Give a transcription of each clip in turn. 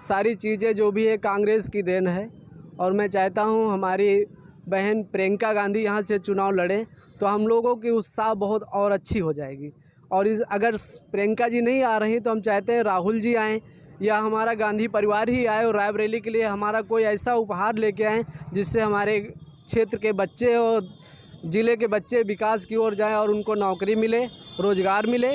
सारी चीज़ें जो भी है कांग्रेस की देन है। और मैं चाहता हूँ हमारी बहन प्रियंका गांधी यहाँ से चुनाव लड़े तो हम लोगों की उत्साह बहुत और अच्छी हो जाएगी। और अगर प्रियंका जी नहीं आ रही तो हम चाहते हैं राहुल जी आएँ या हमारा गांधी परिवार ही आए और रायबरेली के लिए हमारा कोई ऐसा उपहार लेके आएँ जिससे हमारे क्षेत्र के बच्चे और ज़िले के बच्चे विकास की ओर जाएं और उनको नौकरी मिले, रोज़गार मिले।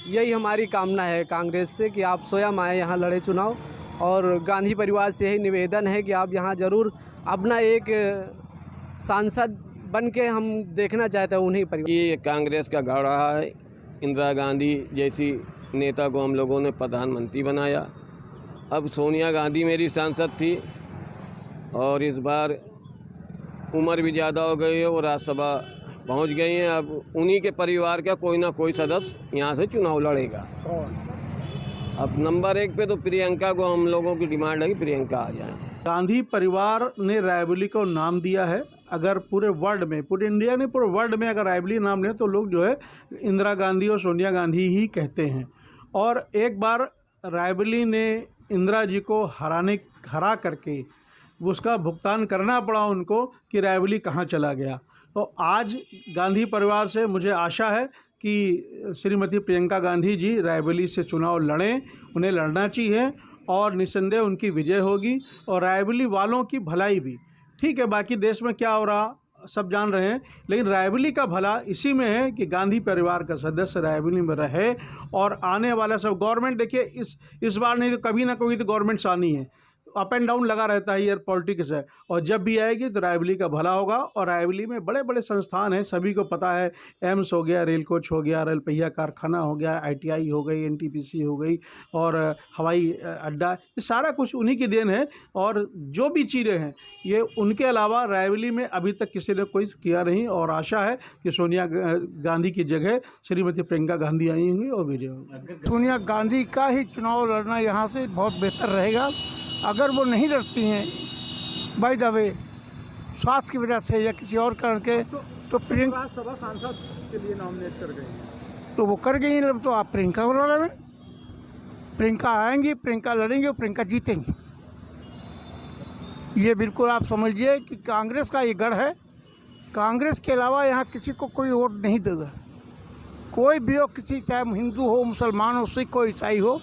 यही हमारी कामना है कांग्रेस से कि आप स्वयं आए यहाँ लड़े चुनाव। और गांधी परिवार से यही निवेदन है कि आप यहाँ ज़रूर अपना एक सांसद बन के हम देखना चाहते हैं उन्हीं परिवार। ये कांग्रेस का गढ़ रहा है। इंदिरा गांधी जैसी नेता को हम लोगों ने प्रधानमंत्री बनाया। अब सोनिया गांधी मेरी सांसद थी और इस बार उम्र भी ज़्यादा हो गई है, वो राज्यसभा पहुंच गई हैं। अब उन्हीं के परिवार का कोई ना कोई सदस्य यहाँ से चुनाव लड़ेगा। अब नंबर 1 पे तो प्रियंका को हम लोगों की डिमांड है कि प्रियंका आ जाए। गांधी परिवार ने रायबरेली को नाम दिया है। अगर पूरे वर्ल्ड में, पूरे इंडिया ने, पूरे वर्ल्ड में अगर रायबरेली नाम लें तो लोग जो है इंदिरा गांधी और सोनिया गांधी ही कहते हैं। और एक बार रायबरेली ने इंदिरा जी को हरा करके उसका भुगतान करना पड़ा उनको कि रायबरेली कहाँ चला गया। तो आज गांधी परिवार से मुझे आशा है कि श्रीमती प्रियंका गांधी जी रायबरेली से चुनाव लड़ें, उन्हें लड़ना चाहिए और निस्संदेह उनकी विजय होगी। और रायबरेली वालों की भलाई भी, ठीक है बाकी देश में क्या हो रहा सब जान रहे हैं, लेकिन रायबरेली का भला इसी में है कि गांधी परिवार का सदस्य रायबरेली में रहे। और आने वाला सब गवर्नमेंट, देखिए इस बार नहीं तो कभी ना कभी तो गवर्नमेंट्स आनी है, अप एंड डाउन लगा रहता है, ये पॉलिटिक्स है। और जब भी आएगी तो रायबरेली का भला होगा। और रायबरेली में बड़े बड़े संस्थान हैं, सभी को पता है, एम्स हो गया, रेल कोच हो गया, रेल पहिया कारखाना हो गया, ITI हो गई, NTPC हो गई और हवाई अड्डा, ये सारा कुछ उन्हीं की देन है। और जो भी चीज़ें हैं ये उनके अलावा रायबरेली में अभी तक किसी ने कोई किया नहीं। और आशा है कि सोनिया गांधी की जगह श्रीमती प्रियंका गांधी आएंगी और विजय होगी। सोनिया गांधी का ही चुनाव लड़ना यहाँ से बहुत बेहतर रहेगा। अगर वो नहीं लड़ती हैं बाय द वे स्वास्थ्य की वजह से या किसी और कारण के, तो प्रियंका सभा सांसद के लिए नॉमिनेट कर गई, तो वो कर गई हैं, तो आप प्रियंका को लड़ें। प्रियंका आएंगी, प्रियंका लड़ेंगी और प्रियंका जीतेंगी। ये बिल्कुल आप समझिए कि कांग्रेस का ये गढ़ है। कांग्रेस के अलावा यहाँ किसी को कोई वोट नहीं देगा। कोई भी हो, किसी चाहे हिंदू हो, मुसलमान हो, सिख हो, ईसाई हो,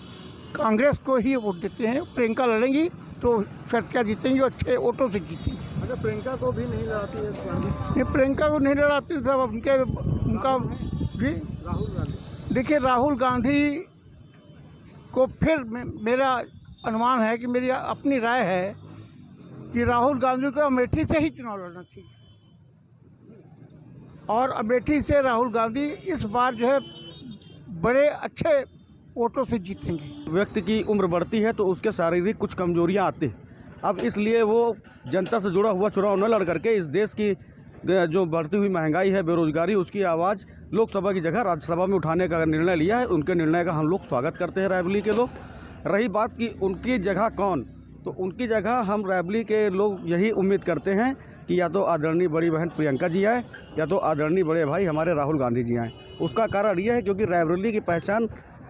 कांग्रेस को ही वोट देते हैं। प्रियंका लड़ेंगी तो शर्तिया जीतेंगी, अच्छे वोटों से जीतेंगी। अच्छा, प्रियंका को भी नहीं लड़ाती है गांधी? नहीं, प्रियंका को नहीं लड़ाती उनका जी राहुल गांधी। देखिए, राहुल गांधी को फिर मेरा अनुमान है कि मेरी अपनी राय है कि राहुल गांधी को अमेठी से ही चुनाव लड़ना चाहिए। और अमेठी से राहुल गांधी इस बार जो है बड़े अच्छे वोटों से जीतेंगे। व्यक्ति की उम्र बढ़ती है तो उसके शारीरिक कुछ कमजोरियां आती हैं। अब इसलिए वो जनता से जुड़ा हुआ चुनाव न लड़ करके इस देश की जो बढ़ती हुई महंगाई है, बेरोजगारी, उसकी आवाज़ लोकसभा की जगह राज्यसभा में उठाने का निर्णय लिया है। उनके निर्णय का हम लोग स्वागत करते हैं रायबरेली के लोग। रही बात कि उनकी जगह कौन, तो उनकी जगह हम रायबरेली के लोग यही उम्मीद करते हैं कि या तो आदरणीय बड़ी बहन प्रियंका जी आए या तो आदरणीय बड़े भाई हमारे राहुल गांधी जी आएँ। उसका कारण यह है क्योंकि रायबरेली की पहचान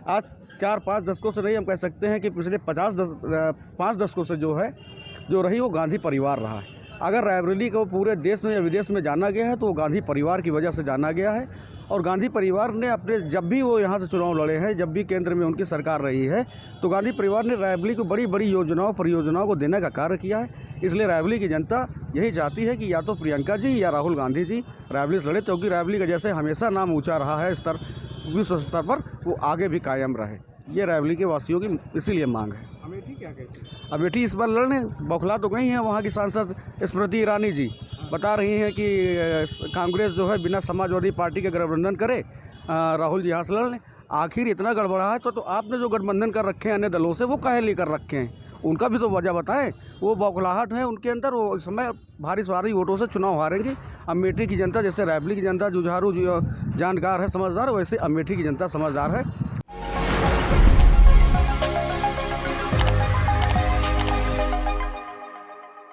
आज 4-5 दशकों से नहीं, हम कह सकते हैं कि पिछले 5 दशकों से जो रही वो गांधी परिवार रहा है। अगर रायबरेली को पूरे देश में या विदेश में जाना गया है तो वो गांधी परिवार की वजह से जाना गया है। और गांधी परिवार ने अपने, जब भी वो यहाँ से चुनाव लड़े हैं, जब भी केंद्र में उनकी सरकार रही है, तो गांधी परिवार ने रायबरेली को बड़ी बड़ी परियोजनाओं को देने का कार्य किया है। इसलिए रायबरेली की जनता यही चाहती है कि या तो प्रियंका जी या राहुल गांधी जी रायबरेली से लड़े, क्योंकि रायबरेली का जैसे हमेशा नाम ऊँचा रहा है विश्व स्तर पर, वो आगे भी कायम रहे। ये रायबरेली के वासियों की इसीलिए मांग है। अमेठी क्या कहती है? अमेठी इस बार लड़ने बौखला तो गई हैं। वहाँ की सांसद स्मृति ईरानी जी बता रही हैं कि कांग्रेस जो है बिना समाजवादी पार्टी के गठबंधन करे, राहुल जी यहाँ से लड़ लें। आखिर इतना गड़बड़ा है तो आपने जो गठबंधन कर रखे हैं अन्य दलों से, वो काहे लेकर रखे हैं? उनका भी तो वजह बताएं। वो बौखलाहट है उनके अंदर, वो इस समय भारी वोटों से चुनाव हारेंगे। अमेठी की जनता, जैसे रायबरेली की जनता जुझारू जानकार है, समझदार, वैसे अमेठी की जनता समझदार है।